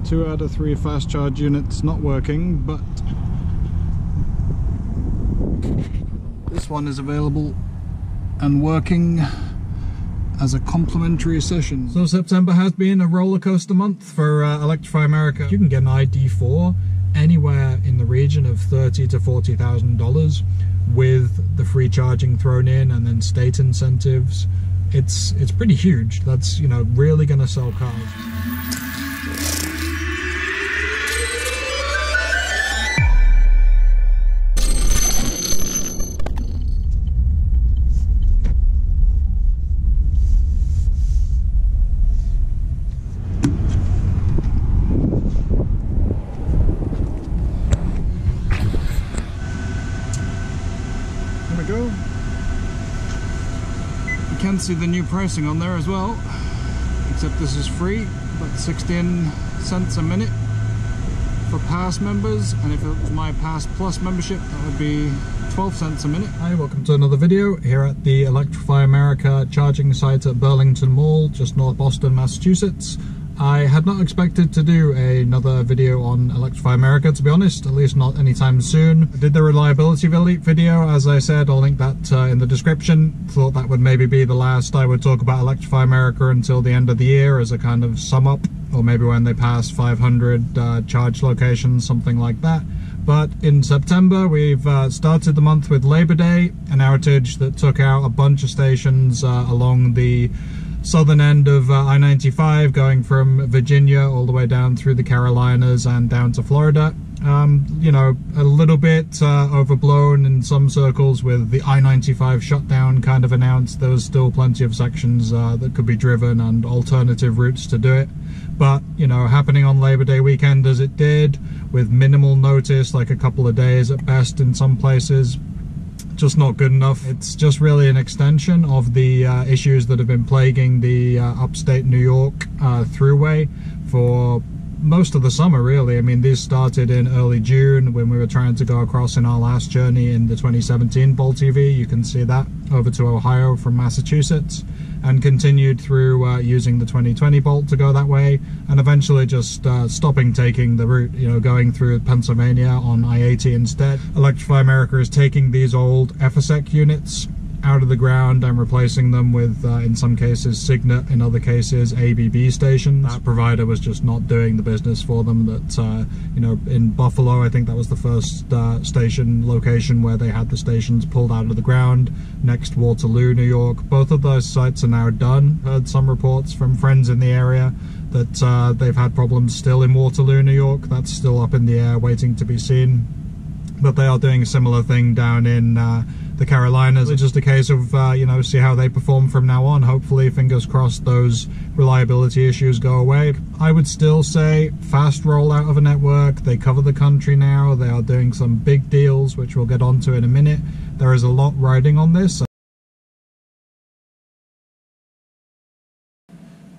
2 out of 3 fast charge units not working, but this one is available and working as a complimentary session. So September has been a roller coaster month for Electrify America. You can get an ID4 anywhere in the region of $30,000 to $40,000 with the free charging thrown in and then state incentives. It's pretty huge. That's, you know, really going to sell cars. Go. You can see the new pricing on there as well, except this is free, but 16 cents a minute for Pass members, and if it was my Pass Plus membership, that would be 12 cents a minute. Hi, welcome to another video here at the Electrify America charging site at Burlington Mall, just north Boston, Massachusetts. I had not expected to do another video on Electrify America, to be honest, at least not anytime soon. I did the reliability video, as I said. I'll link that in the description. Thought that would maybe be the last I would talk about Electrify America until the end of the year as a kind of sum up, or maybe when they pass 500 charge locations, something like that. But in September, we've started the month with Labor Day, an outage that took out a bunch of stations along the southern end of I-95, going from Virginia all the way down through the Carolinas and down to Florida. You know, a little bit overblown in some circles with the I-95 shutdown kind of announced. There was still plenty of sections that could be driven and alternative routes to do it. But, you know, happening on Labor Day weekend as it did, with minimal notice, like a couple of days at best in some places, just not good enough. It's just really an extension of the issues that have been plaguing the upstate New York thruway for most of the summer, really. I mean, these started in early June when we were trying to go across in our last journey in the 2017 Bolt EV. You can see that over to Ohio from Massachusetts, and continued through using the 2020 Bolt to go that way, and eventually just stopping taking the route, you know, going through Pennsylvania on I-80 instead. Electrify America is taking these old Efacec units out of the ground and replacing them with, in some cases, Signet, in other cases, ABB stations. That provider was just not doing the business for them. That, you know, in Buffalo, I think that was the first station location where they had the stations pulled out of the ground. Next, Waterloo, New York. Both of those sites are now done. Heard some reports from friends in the area that they've had problems still in Waterloo, New York. That's still up in the air, waiting to be seen. But they are doing a similar thing down in the Carolinas. It's just a case of, you know, see how they perform from now on. Hopefully, fingers crossed, those reliability issues go away. I would still say fast rollout of a network. They cover the country now. They are doing some big deals, which we'll get onto in a minute. There is a lot riding on this.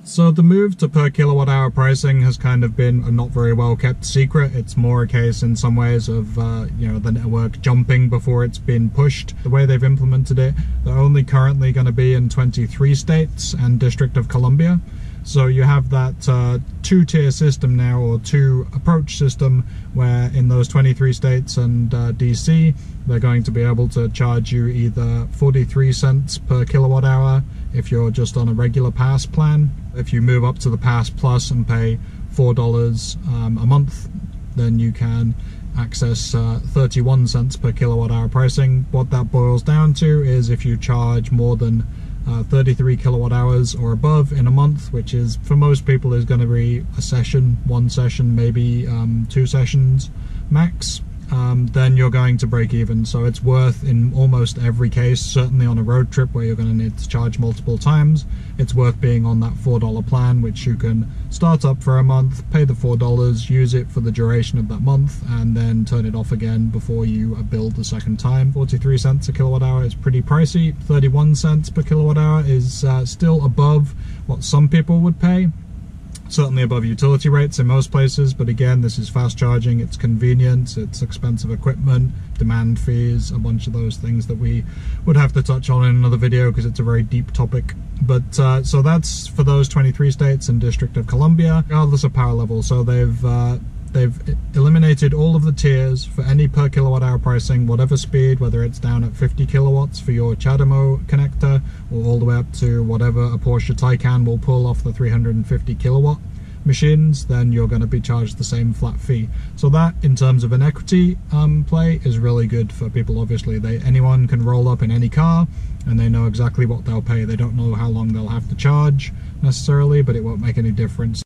So the move to per kilowatt hour pricing has kind of been a not very well kept secret. It's more a case in some ways of, you know, the network jumping before it's been pushed. The way they've implemented it, they're only currently going to be in 23 states and District of Columbia. So you have that two-tier system now, or two-approach system, where in those 23 states and DC, they're going to be able to charge you either 43 cents per kilowatt hour if you're just on a regular Pass plan. If you move up to the Pass Plus and pay $4 a month, then you can access 31 cents per kilowatt hour pricing. What that boils down to is if you charge more than 33 kilowatt hours or above in a month, which is for most people is going to be a session, one session, maybe 2 sessions max, then you're going to break even. So it's worth, in almost every case, certainly on a road trip where you're going to need to charge multiple times, it's worth being on that $4 plan, which you can start up for a month, pay the $4, use it for the duration of that month, and then turn it off again before you build the second time. 43 cents a kilowatt hour is pretty pricey. 31 cents per kilowatt hour is still above what some people would pay. Certainly above utility rates in most places, but again, this is fast charging, it's convenient, it's expensive equipment, demand fees, a bunch of those things that we would have to touch on in another video because it's a very deep topic. But so that's for those 23 states and District of Columbia, regardless of power level. So they've eliminated all of the tiers for any per kilowatt hour pricing, whatever speed, whether it's down at 50 kilowatts for your CHAdeMO connector, or all the way up to whatever a Porsche Taycan will pull off the 350 kilowatt machines, then you're going to be charged the same flat fee. So that, in terms of an equity play, is really good for people. Obviously, anyone can roll up in any car and they know exactly what they'll pay. They don't know how long they'll have to charge necessarily, but it won't make any difference.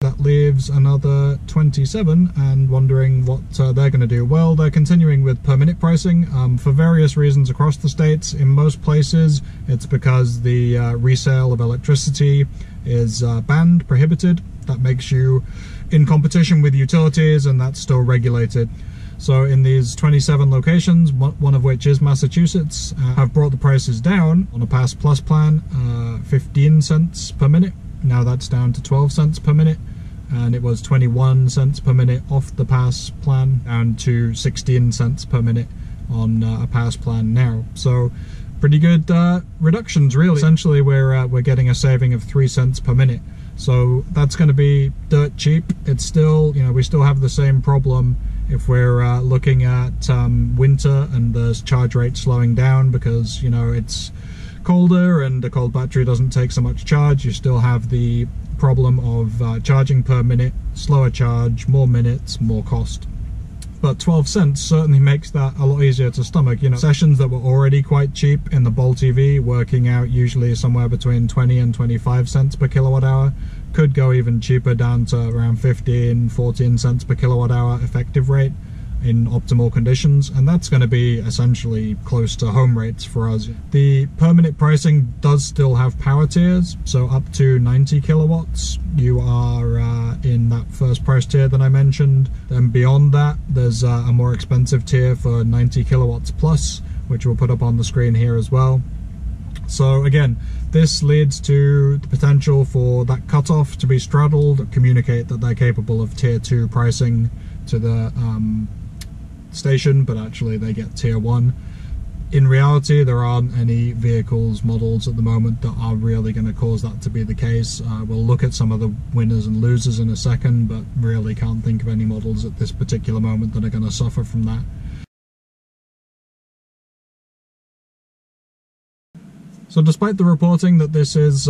That leaves another 27 and wondering what they're going to do. Well, they're continuing with per minute pricing for various reasons across the states. In most places, it's because the resale of electricity is banned, prohibited. That makes you in competition with utilities, and that's still regulated. So in these 27 locations, one of which is Massachusetts, have brought the prices down on a Pass Plus plan, 15 cents per minute. Now that's down to 12 cents per minute, and it was 21 cents per minute off the Pass plan, down to 16 cents per minute on a Pass plan now. So pretty good reductions, really. Essentially, we're getting a saving of 3 cents per minute. So that's going to be dirt cheap. It's still, we still have the same problem if we're looking at winter and the charge rate slowing down because, it's colder and a cold battery doesn't take so much charge. You still have the problem of charging per minute, slower charge, more minutes, more cost. But 12 cents certainly makes that a lot easier to stomach. Sessions that were already quite cheap in the Bolt EV, working out usually somewhere between 20 and 25 cents per kilowatt hour, could go even cheaper, down to around 15, 14 cents per kilowatt hour effective rate in optimal conditions, and that's going to be essentially close to home rates for us. The per minute pricing does still have power tiers, so up to 90 kilowatts you are in that first price tier that I mentioned. Then beyond that, there's a more expensive tier for 90 kilowatts plus, which we'll put up on the screen here as well. So again, this leads to the potential for that cutoff to be straddled, communicate that they're capable of tier 2 pricing to the station, but actually they get tier 1. In reality, there aren't any vehicles, models at the moment that are really going to cause that to be the case. We'll look at some of the winners and losers in a second, but really can't think of any models at this particular moment that are going to suffer from that. So despite the reporting that this is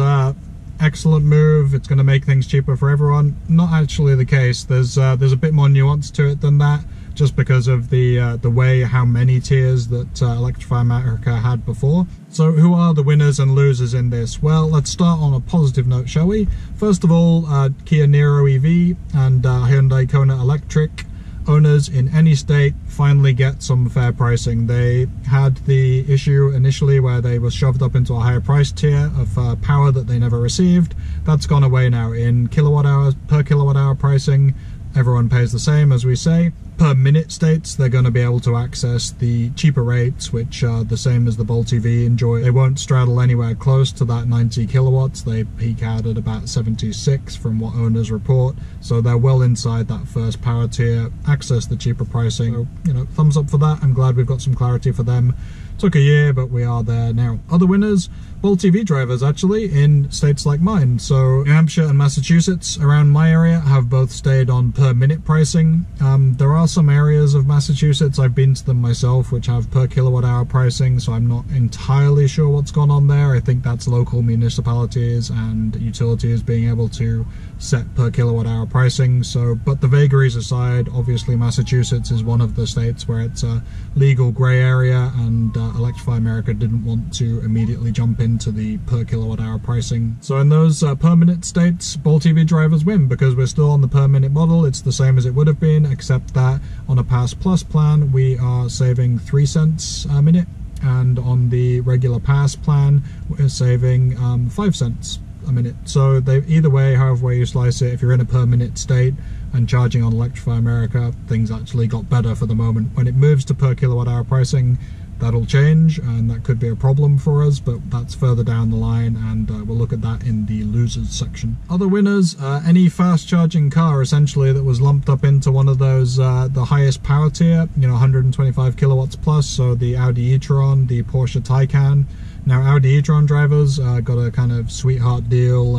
excellent move, it's going to make things cheaper for everyone, not actually the case. There's a bit more nuance to it than that, just because of the way how many tiers that Electrify America had before. So who are the winners and losers in this? Well, let's start on a positive note, shall we? First of all, Kia Niro EV and Hyundai Kona Electric owners in any state finally get some fair pricing. They had the issue initially where they were shoved up into a higher price tier of power that they never received. That's gone away now. In kilowatt hours, per kilowatt hour pricing, everyone pays the same, as we say. Per minute states, they're going to be able to access the cheaper rates, which are the same as the Bolt EV enjoy. They won't straddle anywhere close to that 90 kilowatts. They peak out at about 76 from what owners report. So they're well inside that first power tier, access the cheaper pricing. So, thumbs up for that. I'm glad we've got some clarity for them. Took a year, but we are there now. Other winners, Bolt EV drivers, actually, in states like mine. So New Hampshire and Massachusetts around my area have both stayed on per minute pricing. There are some areas of Massachusetts, I've been to them myself, which have per kilowatt hour pricing, so I'm not entirely sure what's gone on there. I think that's local municipalities and utilities being able to set per kilowatt hour pricing. So, but the vagaries aside, obviously Massachusetts is one of the states where it's a legal grey area, and Electrify America didn't want to immediately jump into the per kilowatt hour pricing. So in those per minute states, Bolt EV drivers win because we're still on the per minute model. It's the same as it would have been, except that on a Pass Plus plan we are saving 3 cents a minute, and on the regular Pass plan we're saving 5 cents a minute. So they, either way, however way you slice it, if you're in a per minute state and charging on Electrify America, things actually got better for the moment. When it moves to per kilowatt hour pricing, that'll change, and that could be a problem for us, but that's further down the line, and we'll look at that in the losers section. Other winners, any fast charging car essentially that was lumped up into one of those the highest power tier, 125 kilowatts plus, so the Audi e-tron, the Porsche Taycan. Now Audi e-tron drivers got a kind of sweetheart deal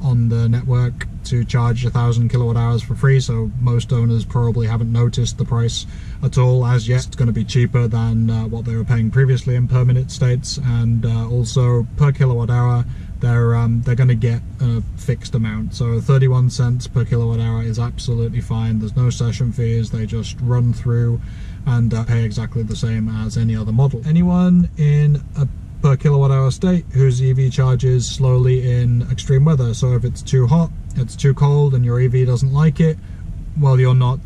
on the network to charge 1,000 kilowatt hours for free, so most owners probably haven't noticed the price at all as yet. It's going to be cheaper than what they were paying previously in per minute states, and also per kilowatt hour they're going to get a fixed amount, so 31 cents per kilowatt hour is absolutely fine. There's no session fees, they just run through and pay exactly the same as any other model. Anyone in a per kilowatt hour state whose EV charges slowly in extreme weather, so if it's too hot, it's too cold, and your EV doesn't like it, well, you're not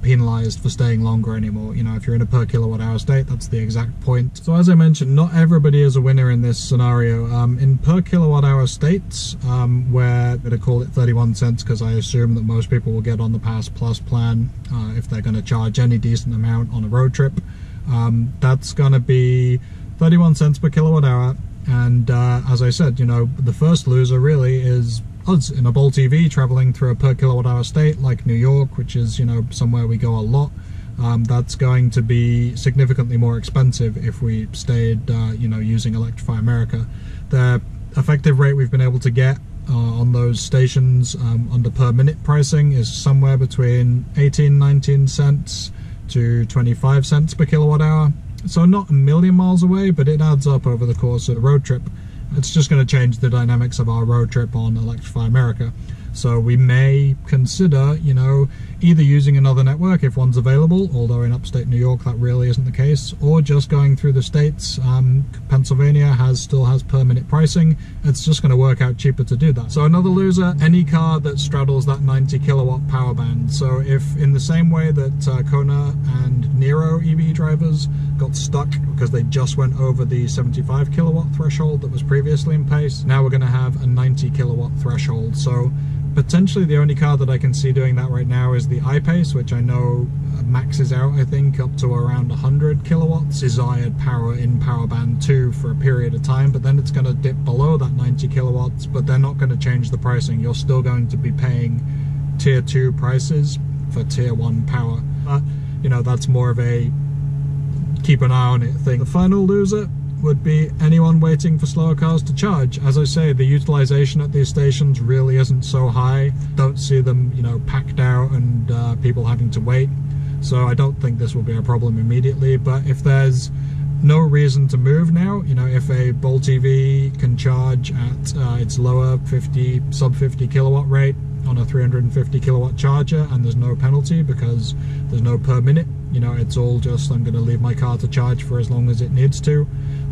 penalized for staying longer anymore. If you're in a per kilowatt hour state, that's the exact point. So as I mentioned, not everybody is a winner in this scenario. In per kilowatt hour states, where I'm going to call it 31 cents because I assume that most people will get on the Pass Plus plan if they're going to charge any decent amount on a road trip. That's going to be 31 cents per kilowatt hour, and as I said, the first loser really is us in a Bolt EV traveling through a per kilowatt hour state like New York, which is somewhere we go a lot. That's going to be significantly more expensive if we stayed using Electrify America. The effective rate we've been able to get on those stations under per minute pricing is somewhere between 18-19 cents to 25 cents per kilowatt hour. So not a million miles away, but it adds up over the course of the road trip. It's just going to change the dynamics of our road trip on Electrify America. So we may consider, either using another network if one's available, although in upstate New York that really isn't the case, or just going through the states. Pennsylvania still has per minute pricing. It's just going to work out cheaper to do that. So another loser, any car that straddles that 90 kilowatt power band. So if in the same way that Kona and Nero EV drivers got stuck because they just went over the 75 kilowatt threshold that was previously in place, now we're going to have a 90 kilowatt threshold. So potentially the only car that I can see doing that right now is the I-Pace, which I know maxes out, I think, up to around 100 kilowatts desired power in power band 2 for a period of time, but then it's going to dip below that 90 kilowatts, but they're not going to change the pricing. You're still going to be paying tier 2 prices for tier 1 power. But, that's more of a keep an eye on it thing. The final loser would be anyone waiting for slower cars to charge. As I say, the utilization at these stations really isn't so high. Don't see them, packed out and people having to wait. So I don't think this will be a problem immediately, but if there's no reason to move now, if a Bolt EV can charge at its lower sub 50 kilowatt rate on a 350 kilowatt charger and there's no penalty because there's no per minute, it's all just I'm going to leave my car to charge for as long as it needs to.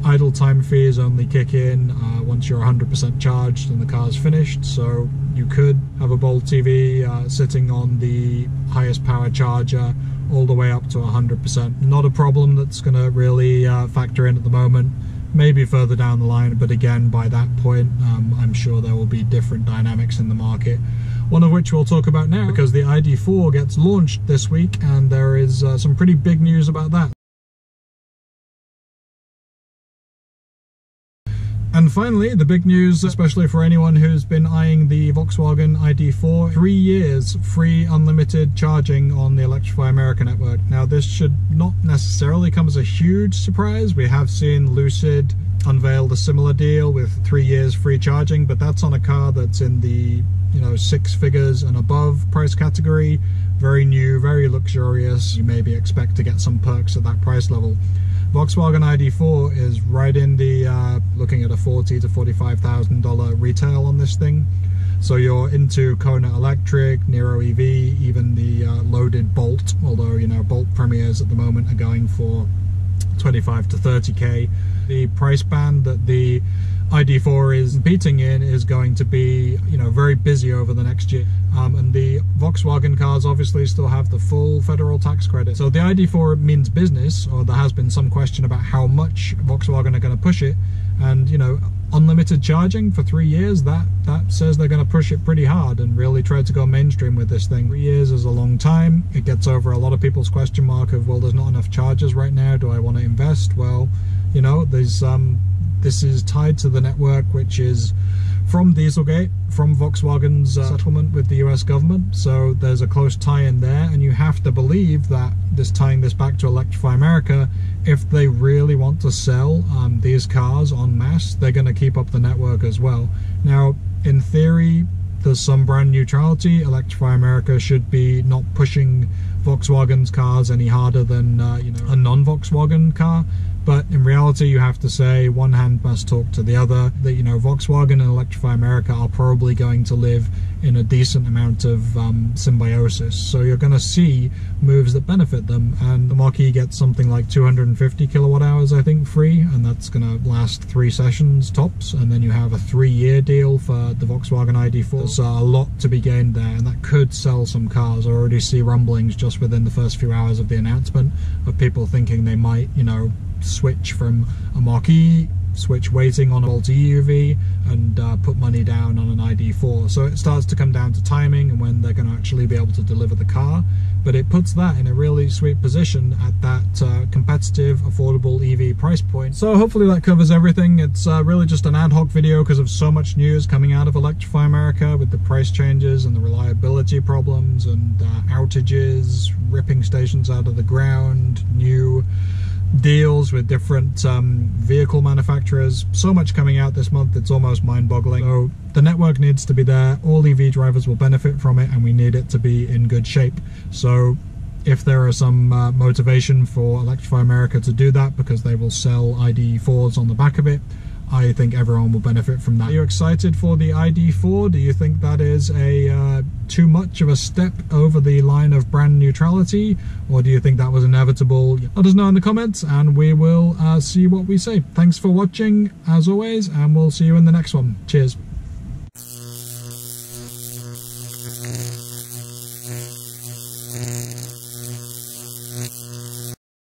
Idle time fees only kick in once you're 100% charged and the car's finished, so you could have a Bolt EV sitting on the highest power charger all the way up to 100%. Not a problem that's going to really factor in at the moment. Maybe further down the line, but again, by that point, I'm sure there will be different dynamics in the market. One of which we'll talk about now, because the ID4 gets launched this week, and there is some pretty big news about that. And finally, the big news, especially for anyone who's been eyeing the Volkswagen ID4, 3 years free unlimited charging on the Electrify America network. Now, this should not necessarily come as a huge surprise. We have seen Lucid unveiled a similar deal with 3 years free charging, but that's on a car that's in the 6 figures and above price category. Very new, very luxurious. You maybe expect to get some perks at that price level. Volkswagen ID4 is right in the looking at a $40,000 to $45,000 retail on this thing. So you're into Kona Electric, Nero EV, even the loaded Bolt, although Bolt Premiers at the moment are going for 25 to 30k. The price band that the ID4 is competing in is going to be, very busy over the next year. And the Volkswagen cars obviously still have the full federal tax credit. So the ID4 means business, or there has been some question about how much Volkswagen are going to push it. And, unlimited charging for 3 years, that says they're going to push it pretty hard and really try to go mainstream with this thing. 3 years is a long time. It gets over a lot of people's question mark of, well, there's not enough chargers right now, do I want to invest? Well, you know, there's this is tied to the network, which is from Dieselgate, from Volkswagen's settlement with the US government, so there's a close tie-in there, and you have to believe that tying this back to Electrify America, if they really want to sell these cars en masse, they're going to keep up the network as well. Now, in theory, there's some brand neutrality. Electrify America should be not pushing Volkswagen's cars any harder than you know, a non-Volkswagen car. But in reality, you have to say one hand must talk to the other. That, you know, Volkswagen and Electrify America are probably going to live in a decent amount of symbiosis. So you're going to see moves that benefit them. And the Mach-E gets something like 250 kilowatt hours, I think, free, and that's going to last 3 sessions tops. And then you have a 3-year deal for the Volkswagen ID4. There's a lot to be gained there, and that could sell some cars. I already see rumblings just within the first few hours of the announcement of people thinking they might, you know, switch from a Mach-E, switch waiting on a Volt EUV, and put money down on an ID4. So it starts to come down to timing and when they're going to actually be able to deliver the car. But it puts that in a really sweet position at that competitive, affordable EV price point. So hopefully that covers everything. It's really just an ad hoc video because of so much news coming out of Electrify America with the price changes and the reliability problems and outages, ripping stations out of the ground, new deals with different vehicle manufacturers. So much coming out this month, it's almost mind-boggling. So the network needs to be there, all EV drivers will benefit from it, and we need it to be in good shape. So if there are some motivation for Electrify America to do that because they will sell ID4s on the back of it, I think everyone will benefit from that. Are you excited for the ID4? Do you think that is a too much of a step over the line of brand neutrality, or do you think that was inevitable? Let us know in the comments and we will see what we say. Thanks for watching as always, and we'll see you in the next one. Cheers.